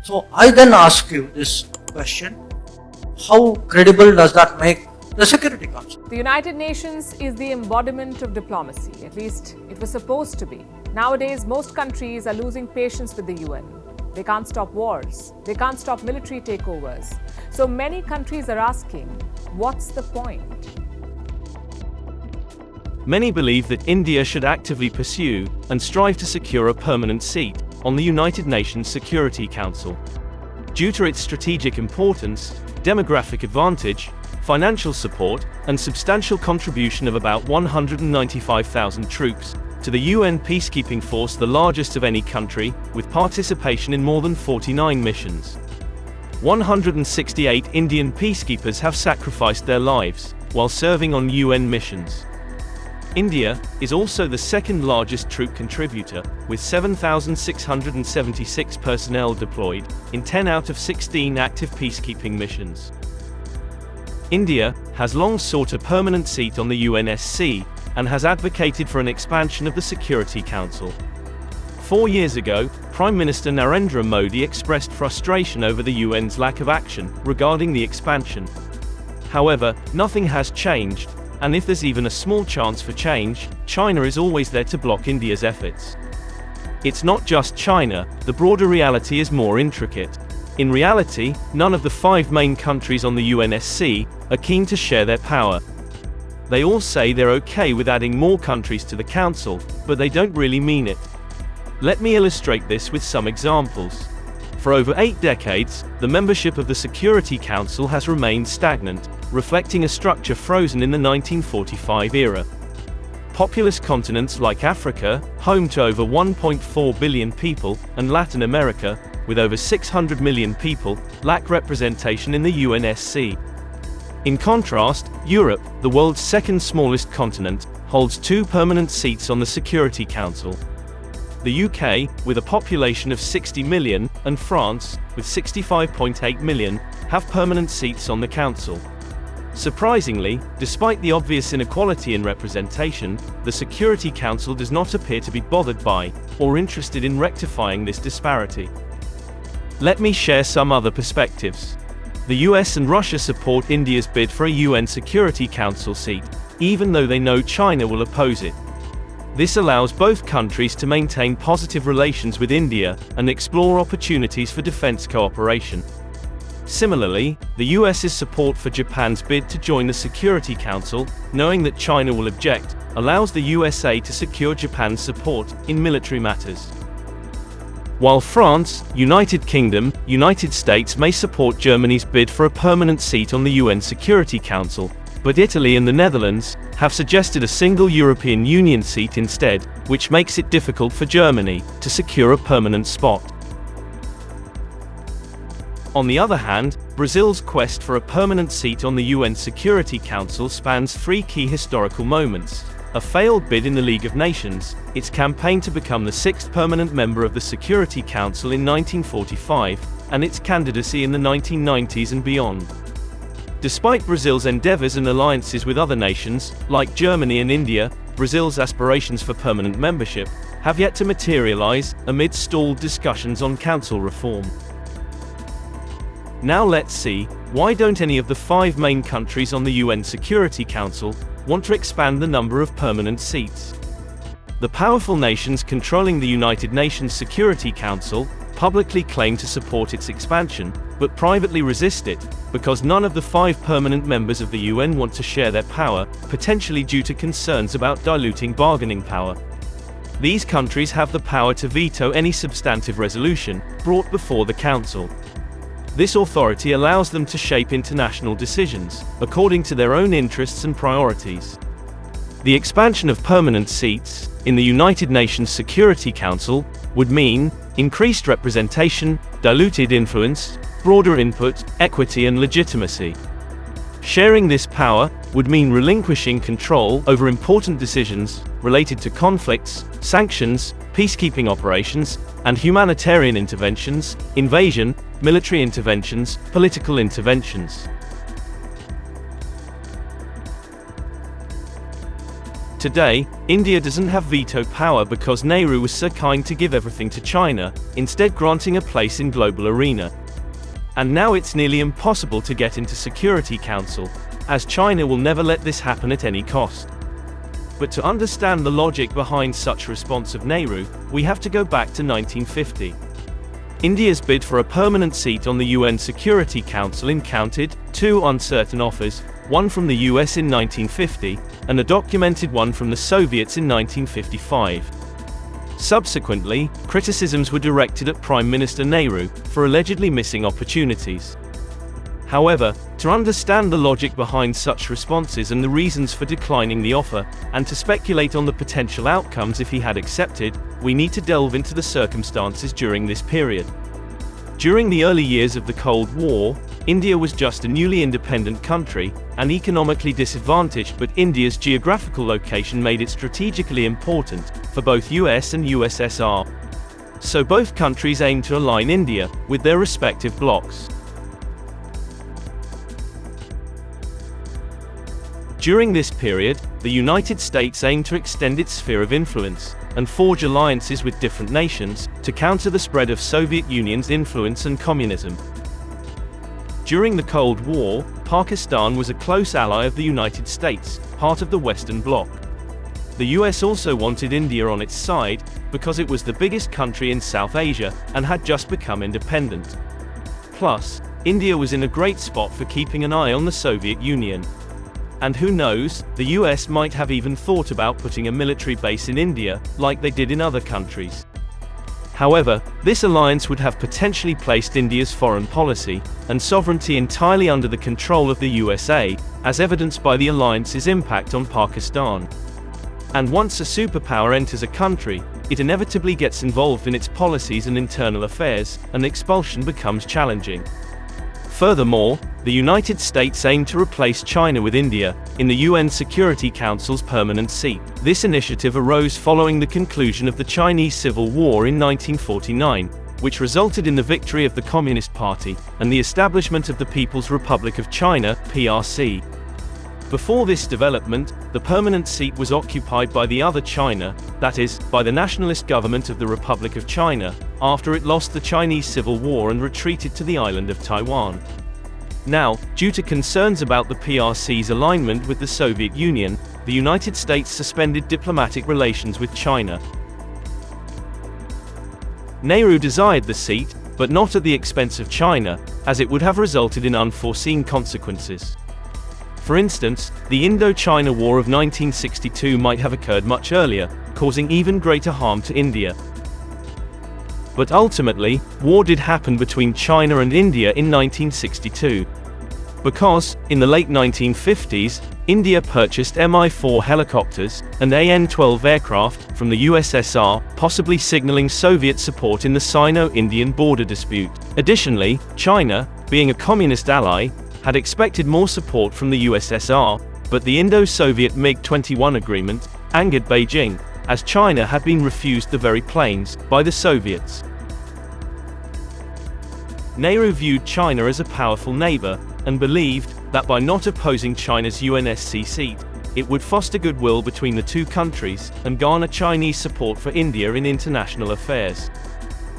So I then ask you this question: how credible does that make the Security Council? The United Nations is the embodiment of diplomacy. At least it was supposed to be. Nowadays, most countries are losing patience with the UN. They can't stop wars. They can't stop military takeovers. So many countries are asking, what's the point? Many believe that India should actively pursue and strive to secure a permanent seat on the United Nations Security Council. Due to its strategic importance, demographic advantage, financial support, and substantial contribution of about 195,000 troops to the UN Peacekeeping Force, the largest of any country, with participation in more than 49 missions. 168 Indian peacekeepers have sacrificed their lives while serving on UN missions. India is also the second largest troop contributor, with 7,676 personnel deployed in 10 out of 16 active peacekeeping missions. India has long sought a permanent seat on the UNSC and has advocated for an expansion of the Security Council. 4 years ago, Prime Minister Narendra Modi expressed frustration over the UN's lack of action regarding the expansion. However, nothing has changed, and if there's even a small chance for change, China is always there to block India's efforts. It's not just China, the broader reality is more intricate. In reality, none of the 5 main countries on the UNSC are keen to share their power. They all say they're okay with adding more countries to the Council, but they don't really mean it. Let me illustrate this with some examples. For over 8 decades, the membership of the Security Council has remained stagnant, reflecting a structure frozen in the 1945 era. Populous continents like Africa, home to over 1.4 billion people, and Latin America, with over 600 million people, lack representation in the UNSC. In contrast, Europe, the world's second smallest continent, holds 2 permanent seats on the Security Council. The UK, with a population of 60 million, and France, with 65.8 million, have permanent seats on the Council. Surprisingly, despite the obvious inequality in representation, the Security Council does not appear to be bothered by, or interested in rectifying this disparity. Let me share some other perspectives. The US and Russia support India's bid for a UN Security Council seat, even though they know China will oppose it. This allows both countries to maintain positive relations with India and explore opportunities for defense cooperation. Similarly, the US's support for Japan's bid to join the Security Council, knowing that China will object, allows the USA to secure Japan's support in military matters. While France, United Kingdom, United States may support Germany's bid for a permanent seat on the UN Security Council, but Italy and the Netherlands have suggested a single European Union seat instead, which makes it difficult for Germany to secure a permanent spot. On the other hand, Brazil's quest for a permanent seat on the UN Security Council spans 3 key historical moments: a failed bid in the League of Nations, its campaign to become the 6th permanent member of the Security Council in 1945, and its candidacy in the 1990s and beyond. Despite Brazil's endeavors and alliances with other nations, like Germany and India, Brazil's aspirations for permanent membership have yet to materialize amid stalled discussions on council reform. Now let's see, why don't any of the 5 main countries on the UN Security Council want to expand the number of permanent seats? The powerful nations controlling the United Nations Security Council publicly claim to support its expansion, but privately resist it, because none of the 5 permanent members of the UN want to share their power, potentially due to concerns about diluting bargaining power. These countries have the power to veto any substantive resolution brought before the Council. This authority allows them to shape international decisions, according to their own interests and priorities. The expansion of permanent seats in the United Nations Security Council would mean increased representation, diluted influence, broader input, equity and legitimacy. Sharing this power would mean relinquishing control over important decisions related to conflicts, sanctions, peacekeeping operations, and humanitarian interventions, invasion, military interventions, political interventions. Today, India doesn't have veto power because Nehru was so kind to give everything to China, instead granting a place in global arena. And now it's nearly impossible to get into Security Council, as China will never let this happen at any cost. But to understand the logic behind such response of Nehru, we have to go back to 1950. India's bid for a permanent seat on the UN Security Council encountered two uncertain offers, one from the US in 1950, and a documented one from the Soviets in 1955. Subsequently, criticisms were directed at Prime Minister Nehru for allegedly missing opportunities. However, to understand the logic behind such responses and the reasons for declining the offer, and to speculate on the potential outcomes if he had accepted, we need to delve into the circumstances during this period. During the early years of the Cold War, India was just a newly independent country, and economically disadvantaged, but India's geographical location made it strategically important for both US and USSR. So both countries aimed to align India with their respective blocs. During this period, the United States aimed to extend its sphere of influence and forge alliances with different nations to counter the spread of Soviet Union's influence and communism. During the Cold War, Pakistan was a close ally of the United States, part of the Western Bloc. The US also wanted India on its side because it was the biggest country in South Asia and had just become independent. Plus, India was in a great spot for keeping an eye on the Soviet Union. And who knows, the US might have even thought about putting a military base in India, like they did in other countries. However, this alliance would have potentially placed India's foreign policy and sovereignty entirely under the control of the USA, as evidenced by the alliance's impact on Pakistan. And once a superpower enters a country, it inevitably gets involved in its policies and internal affairs, and expulsion becomes challenging. Furthermore, the United States aimed to replace China with India in the UN Security Council's permanent seat. This initiative arose following the conclusion of the Chinese Civil War in 1949, which resulted in the victory of the Communist Party and the establishment of the People's Republic of China, PRC. Before this development, the permanent seat was occupied by the other China, that is, by the nationalist government of the Republic of China, after it lost the Chinese Civil War and retreated to the island of Taiwan. Now, due to concerns about the PRC's alignment with the Soviet Union, the United States suspended diplomatic relations with China. Nehru desired the seat, but not at the expense of China, as it would have resulted in unforeseen consequences. For instance, the Indo-China War of 1962 might have occurred much earlier, causing even greater harm to India. But ultimately, war did happen between China and India in 1962. Because, in the late 1950s, India purchased Mi-4 helicopters and AN-12 aircraft from the USSR, possibly signaling Soviet support in the Sino-Indian border dispute. Additionally, China, being a communist ally, had expected more support from the USSR, but the Indo-Soviet MiG-21 agreement angered Beijing, as China had been refused the very planes by the Soviets. Nehru viewed China as a powerful neighbor, and believed that by not opposing China's UNSC seat, it would foster goodwill between the two countries and garner Chinese support for India in international affairs.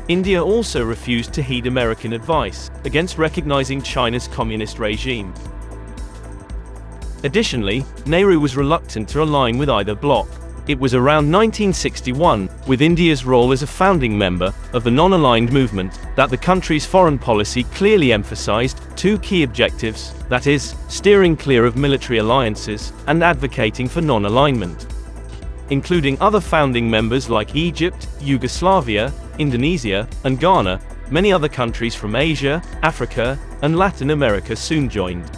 India also refused to heed American advice against recognizing China's communist regime. Additionally, Nehru was reluctant to align with either bloc. It was around 1961, with India's role as a founding member of the non-aligned movement, that the country's foreign policy clearly emphasized two key objectives, that is, steering clear of military alliances and advocating for non-alignment. Including other founding members like Egypt, Yugoslavia, Indonesia, and Ghana, many other countries from Asia, Africa, and Latin America soon joined.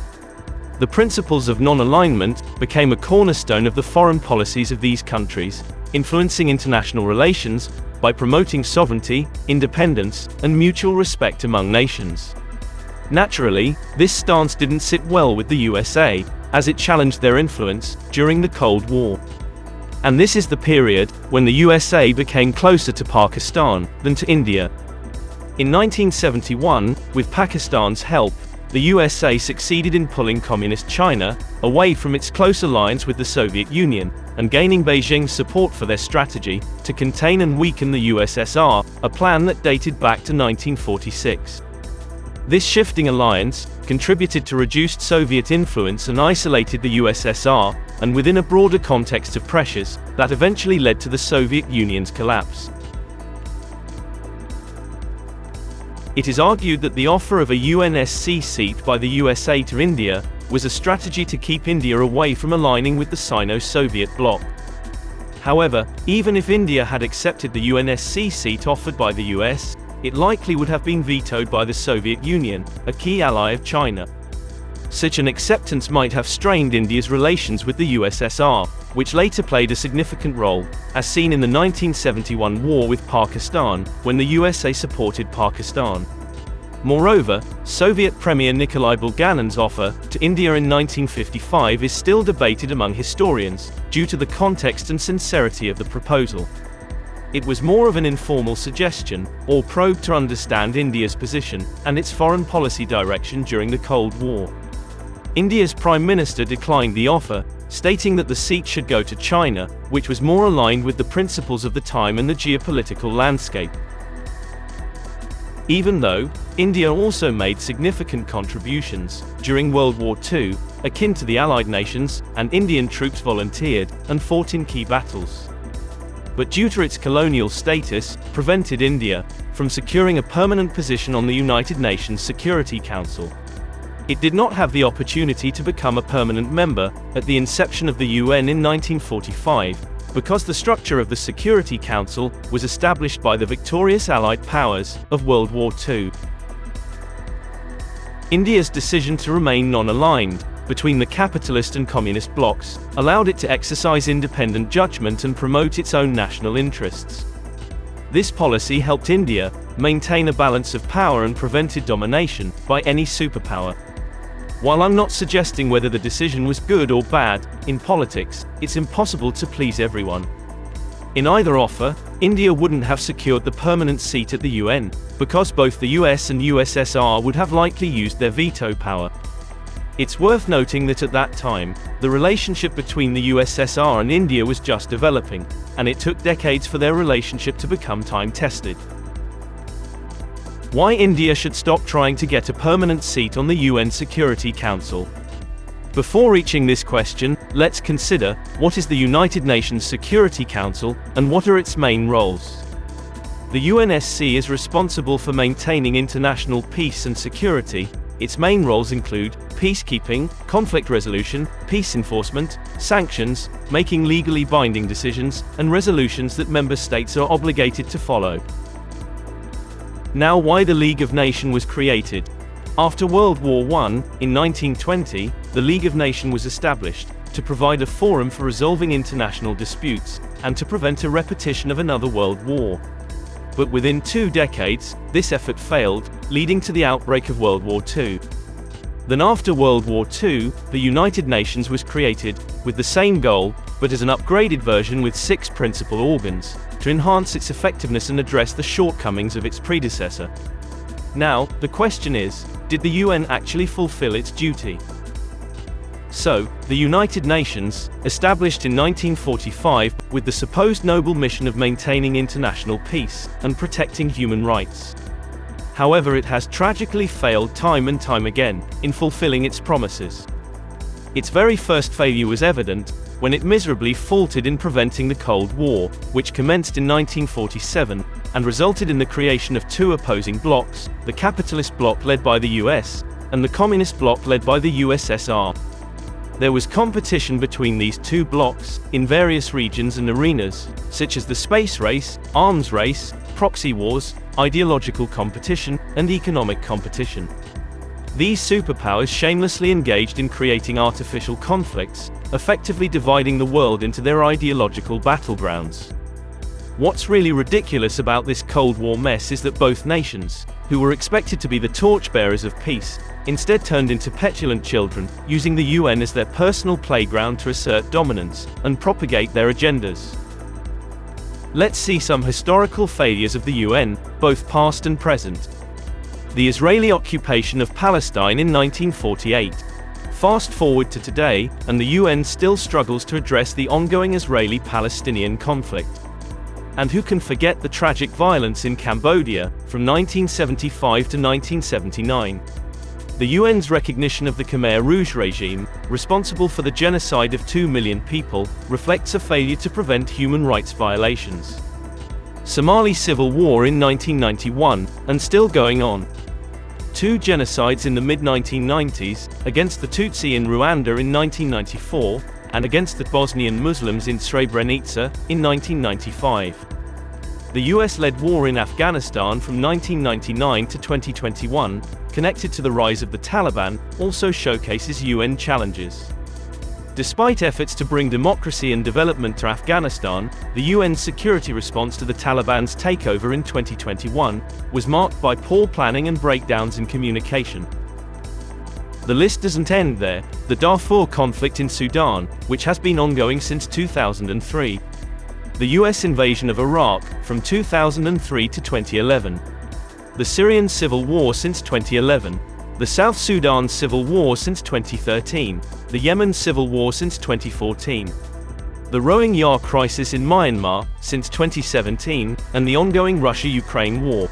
The principles of non-alignment became a cornerstone of the foreign policies of these countries, influencing international relations by promoting sovereignty, independence, and mutual respect among nations. Naturally, this stance didn't sit well with the USA, as it challenged their influence during the Cold War. And this is the period when the USA became closer to Pakistan than to India. In 1971, with Pakistan's help, the USA succeeded in pulling Communist China away from its close alliance with the Soviet Union, and gaining Beijing's support for their strategy to contain and weaken the USSR, a plan that dated back to 1946. This shifting alliance contributed to reduced Soviet influence and isolated the USSR, and within a broader context of pressures that eventually led to the Soviet Union's collapse. It is argued that the offer of a UNSC seat by the USA to India was a strategy to keep India away from aligning with the Sino-Soviet bloc. However, even if India had accepted the UNSC seat offered by the US, it likely would have been vetoed by the Soviet Union, a key ally of China. Such an acceptance might have strained India's relations with the USSR, which later played a significant role, as seen in the 1971 war with Pakistan, when the USA supported Pakistan. Moreover, Soviet Premier Nikolai Bulganin's offer to India in 1955 is still debated among historians, due to the context and sincerity of the proposal. It was more of an informal suggestion, or probe to understand India's position and its foreign policy direction during the Cold War. India's Prime Minister declined the offer, stating that the seat should go to China, which was more aligned with the principles of the time and the geopolitical landscape. Even though India also made significant contributions during World War II, akin to the Allied nations, and Indian troops volunteered and fought in key battles. But due to its colonial status, prevented India from securing a permanent position on the United Nations Security Council. It did not have the opportunity to become a permanent member at the inception of the UN in 1945, because the structure of the Security Council was established by the victorious Allied powers of World War II. India's decision to remain non-aligned between the capitalist and communist blocs allowed it to exercise independent judgment and promote its own national interests. This policy helped India maintain a balance of power and prevented domination by any superpower. While I'm not suggesting whether the decision was good or bad, in politics, it's impossible to please everyone. In either offer, India wouldn't have secured the permanent seat at the UN, because both the US and USSR would have likely used their veto power. It's worth noting that at that time, the relationship between the USSR and India was just developing, and it took decades for their relationship to become time-tested. Why India should stop trying to get a permanent seat on the UN Security Council? Before reaching this question, let's consider what is the United Nations Security Council and what are its main roles. The UNSC is responsible for maintaining international peace and security. Its main roles include peacekeeping, conflict resolution, peace enforcement, sanctions, making legally binding decisions, and resolutions that member states are obligated to follow. Now, why the League of Nations was created. After World War I, in 1920, the League of Nations was established to provide a forum for resolving international disputes and to prevent a repetition of another world war. But within 2 decades, this effort failed, leading to the outbreak of World War II. Then after World War II, the United Nations was created, with the same goal, but as an upgraded version with 6 principal organs, to enhance its effectiveness and address the shortcomings of its predecessor. Now, the question is, did the UN actually fulfill its duty? So, the United Nations, established in 1945, with the supposed noble mission of maintaining international peace and protecting human rights. However, it has tragically failed time and time again in fulfilling its promises. Its very first failure was evident when it miserably faltered in preventing the Cold War, which commenced in 1947 and resulted in the creation of 2 opposing blocs, the capitalist bloc led by the US and the communist bloc led by the USSR. There was competition between these 2 blocs in various regions and arenas, such as the space race, arms race, proxy wars, ideological competition, and economic competition. These superpowers shamelessly engaged in creating artificial conflicts, effectively dividing the world into their ideological battlegrounds. What's really ridiculous about this Cold War mess is that both nations, who were expected to be the torchbearers of peace, instead turned into petulant children, using the UN as their personal playground to assert dominance and propagate their agendas. Let's see some historical failures of the UN, both past and present. the Israeli occupation of Palestine in 1948. Fast forward to today, and the UN still struggles to address the ongoing Israeli-Palestinian conflict. And who can forget the tragic violence in Cambodia, from 1975 to 1979? The UN's recognition of the Khmer Rouge regime, responsible for the genocide of 2 million people, reflects a failure to prevent human rights violations. Somali civil war in 1991, and still going on. 2 genocides in the mid-1990s, against the Tutsi in Rwanda in 1994, and against the Bosnian Muslims in Srebrenica in 1995. The US-led war in Afghanistan from 1999 to 2021, connected to the rise of the Taliban, also showcases UN challenges. Despite efforts to bring democracy and development to Afghanistan, the UN's security response to the Taliban's takeover in 2021 was marked by poor planning and breakdowns in communication. The list doesn't end there. The Darfur conflict in Sudan, which has been ongoing since 2003. The US invasion of Iraq, from 2003 to 2011. The Syrian civil war since 2011. The South Sudan civil war since 2013. The Yemen civil war since 2014. The Rohingya crisis in Myanmar, since 2017, and the ongoing Russia-Ukraine war.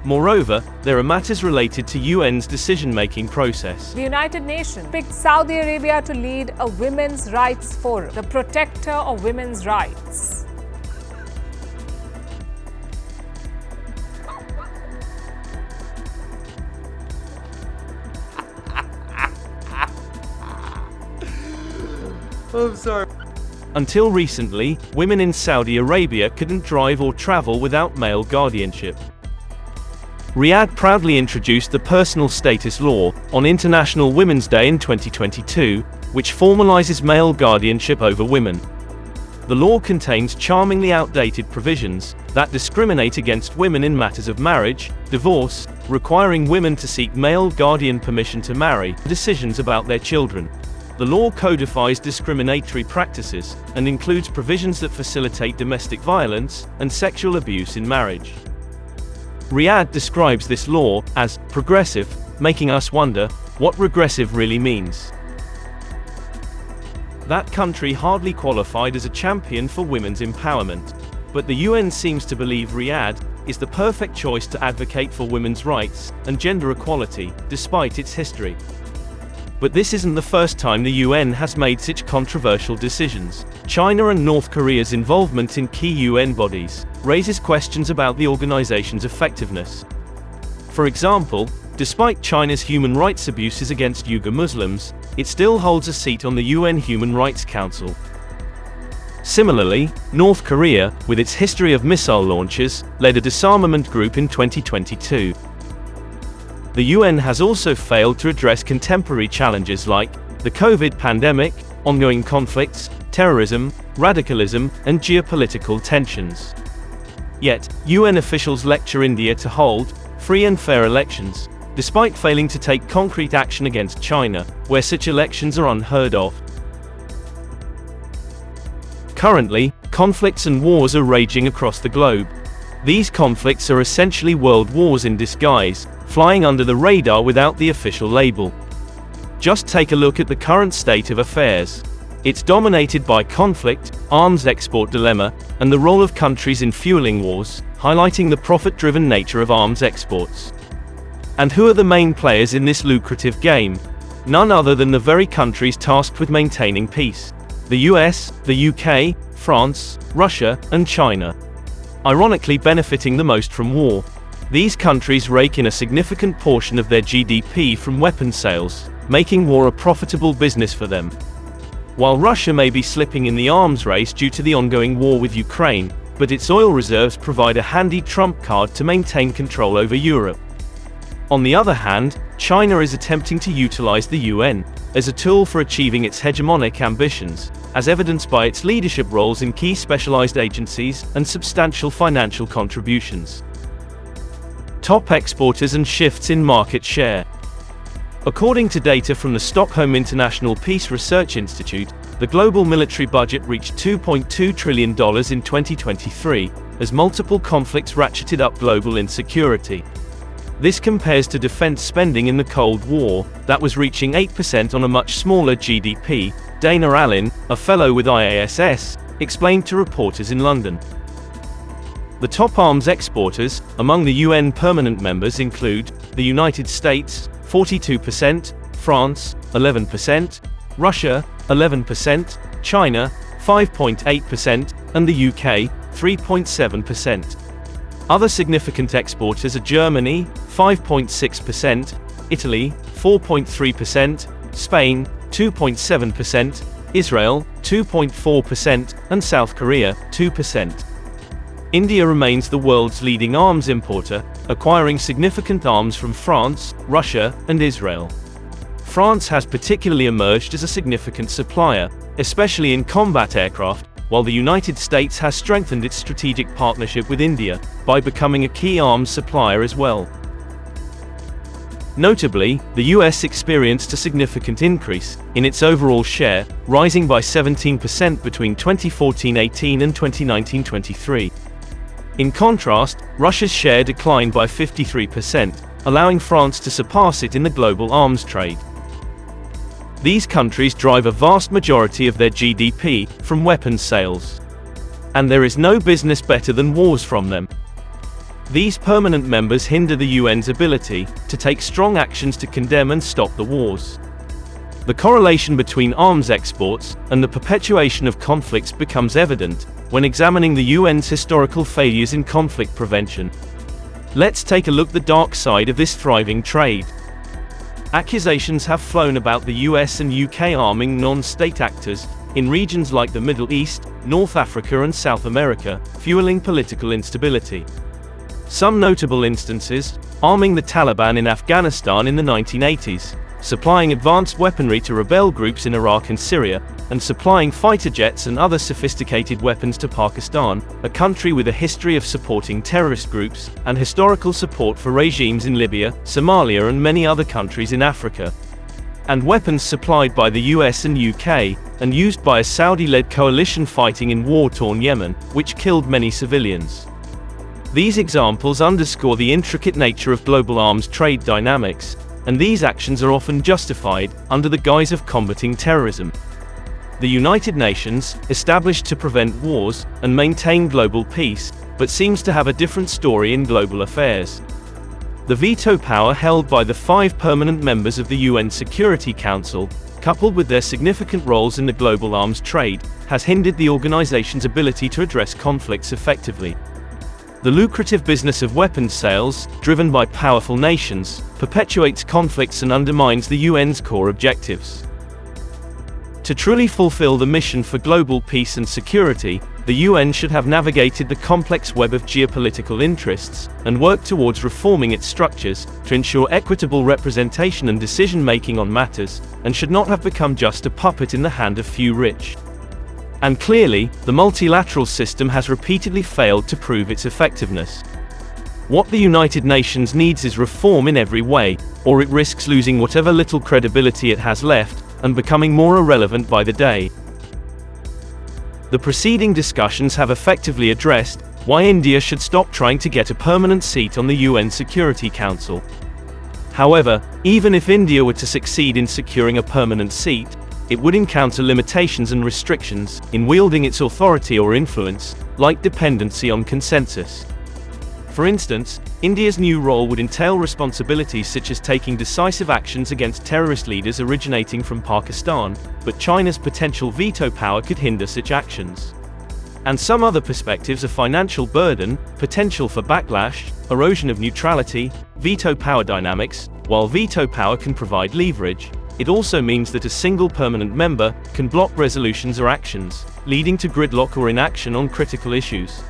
Moreover, there are matters related to UN's decision-making process. The United Nations picked Saudi Arabia to lead a women's rights forum, the protector of women's rights. I'm sorry. Until recently, women in Saudi Arabia couldn't drive or travel without male guardianship. Riyadh proudly introduced the Personal Status Law on International Women's Day in 2022, which formalizes male guardianship over women. The law contains charmingly outdated provisions that discriminate against women in matters of marriage, divorce, requiring women to seek male guardian permission to marry, decisions about their children. The law codifies discriminatory practices, and includes provisions that facilitate domestic violence and sexual abuse in marriage. Riyadh describes this law as progressive, making us wonder what regressive really means. That country hardly qualified as a champion for women's empowerment, but the UN seems to believe Riyadh is the perfect choice to advocate for women's rights and gender equality, despite its history. But this isn't the first time the UN has made such controversial decisions. China and North Korea's involvement in key UN bodies raises questions about the organization's effectiveness. For example, despite China's human rights abuses against Uyghur Muslims, it still holds a seat on the UN Human Rights Council. Similarly, North Korea, with its history of missile launches, led a disarmament group in 2022. The UN has also failed to address contemporary challenges like the COVID pandemic, ongoing conflicts, terrorism, radicalism, and geopolitical tensions. Yet, UN officials lecture India to hold free and fair elections, despite failing to take concrete action against China, where such elections are unheard of. Currently, conflicts and wars are raging across the globe. These conflicts are essentially world wars in disguise, flying under the radar without the official label. Just take a look at the current state of affairs. It's dominated by conflict, arms export dilemma, and the role of countries in fueling wars, highlighting the profit-driven nature of arms exports. And who are the main players in this lucrative game? None other than the very countries tasked with maintaining peace. The US, the UK, France, Russia, and China. Ironically benefiting the most from war. These countries rake in a significant portion of their GDP from weapons sales, making war a profitable business for them. While Russia may be slipping in the arms race due to the ongoing war with Ukraine, but its oil reserves provide a handy trump card to maintain control over Europe. On the other hand, China is attempting to utilize the UN as a tool for achieving its hegemonic ambitions, as evidenced by its leadership roles in key specialized agencies and substantial financial contributions. Top exporters and shifts in market share. According to data from the Stockholm International Peace Research Institute, the global military budget reached $2.2 trillion in 2023, as multiple conflicts ratcheted up global insecurity. This compares to defense spending in the Cold War, that was reaching 8% on a much smaller GDP, Dana Allin, a fellow with IASS, explained to reporters in London. The top arms exporters among the UN permanent members include the United States, 42%, France, 11%, Russia, 11%, China, 5.8%, and the UK, 3.7%. Other significant exporters are Germany, 5.6%, Italy, 4.3%, Spain, 2.7%, Israel, 2.4%, and South Korea, 2%. India remains the world's leading arms importer, acquiring significant arms from France, Russia, and Israel. France has particularly emerged as a significant supplier, especially in combat aircraft, while the United States has strengthened its strategic partnership with India by becoming a key arms supplier as well. Notably, the US experienced a significant increase in its overall share, rising by 17% between 2014-18 and 2019-23. In contrast, Russia's share declined by 53%, allowing France to surpass it in the global arms trade. These countries drive a vast majority of their GDP from weapons sales. And there is no business better than wars from them. These permanent members hinder the UN's ability to take strong actions to condemn and stop the wars. The correlation between arms exports and the perpetuation of conflicts becomes evident when examining the UN's historical failures in conflict prevention. Let's take a look at the dark side of this thriving trade. Accusations have flown about the US and UK arming non-state actors in regions like the Middle East, North Africa and South America, fueling political instability. Some notable instances: arming the Taliban in Afghanistan in the 1980s, supplying advanced weaponry to rebel groups in Iraq and Syria, and supplying fighter jets and other sophisticated weapons to Pakistan, a country with a history of supporting terrorist groups, and historical support for regimes in Libya, Somalia and many other countries in Africa. And weapons supplied by the US and UK, and used by a Saudi-led coalition fighting in war-torn Yemen, which killed many civilians. These examples underscore the intricate nature of global arms trade dynamics, and these actions are often justified under the guise of combating terrorism. The United Nations, established to prevent wars and maintain global peace, but seems to have a different story in global affairs. The veto power held by the 5 permanent members of the UN Security Council, coupled with their significant roles in the global arms trade, has hindered the organization's ability to address conflicts effectively. The lucrative business of weapons sales, driven by powerful nations, perpetuates conflicts and undermines the UN's core objectives. To truly fulfill the mission for global peace and security, the UN should have navigated the complex web of geopolitical interests and worked towards reforming its structures to ensure equitable representation and decision-making on matters, and should not have become just a puppet in the hand of few rich. And clearly, the multilateral system has repeatedly failed to prove its effectiveness. What the United Nations needs is reform in every way, or it risks losing whatever little credibility it has left, and becoming more irrelevant by the day. The preceding discussions have effectively addressed why India should stop trying to get a permanent seat on the UN Security Council. However, even if India were to succeed in securing a permanent seat, it would encounter limitations and restrictions in wielding its authority or influence, like dependency on consensus. For instance, India's new role would entail responsibilities such as taking decisive actions against terrorist leaders originating from Pakistan, but China's potential veto power could hinder such actions. And some other perspectives are financial burden, potential for backlash, erosion of neutrality, veto power dynamics. While veto power can provide leverage, it also means that a single permanent member can block resolutions or actions, leading to gridlock or inaction on critical issues.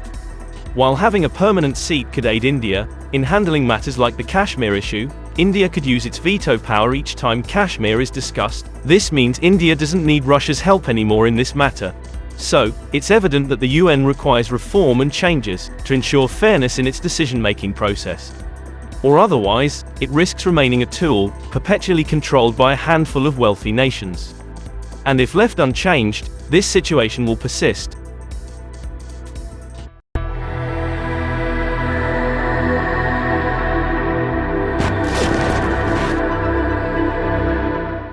While having a permanent seat could aid India in handling matters like the Kashmir issue, India could use its veto power each time Kashmir is discussed. This means India doesn't need Russia's help anymore in this matter. So, it's evident that the UN requires reform and changes to ensure fairness in its decision-making process. Or otherwise, it risks remaining a tool, perpetually controlled by a handful of wealthy nations. And if left unchanged, this situation will persist,